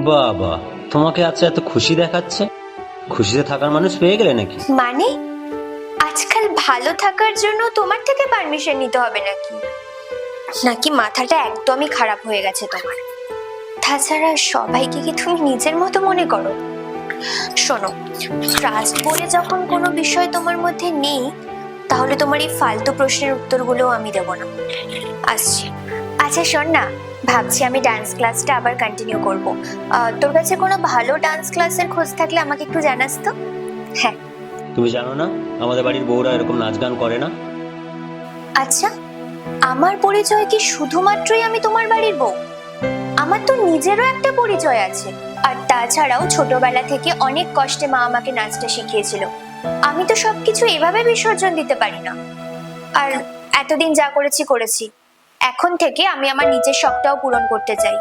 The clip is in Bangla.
বাবা, তোমাকে আচ্ছা এত খুশি দেখাচ্ছে, খুশিতে থাকার মানুষ পেয়ে গেলে নাকি? মানে আজকাল ভালো থাকার জন্য তোমার থেকে পারমিশন নিতে হবে নাকি? নাকি মাথাটা একদমই খারাপ হয়ে গেছে তোমার? তাছাড়া সবাইকে কি তুমি নিজের মতো মনে করো? শোনো, ট্রাস্ট বলে যখন কোনো বিষয় তোমার মধ্যে নেই, তাহলে তোমার এই ফালতু প্রশ্নের উত্তরগুলো আমি দেবো না। আসছি। আচ্ছা শোন না, ভাবছি আমি ডান্স ক্লাসটা আবার কন্টিনিউ করব। তোর কাছে কোনো ভালো ডান্স ক্লাসের খোঁজ থাকলে আমাকে একটু জানাস তো। হ্যাঁ। তুমি জানো না আমাদের বাড়ির বউরা এরকম নাচ গান করে না? আচ্ছা, আমার পরিচয় কি শুধুমাত্রই আমি তোমার বাড়ির বউ? আমার তো নিজেরও একটা পরিচয় আছে। আর তাছাড়াও ছোটবেলা থেকে অনেক কষ্টে মা আমাকে নাচটা শিখিয়েছিল। আমি তো সবকিছু এভাবে বিসর্জন দিতে পারি না। আর এতদিন যা করেছি করেছি, এখন থেকে আমি আমার নিজের শখটাও পূরণ করতে চাই।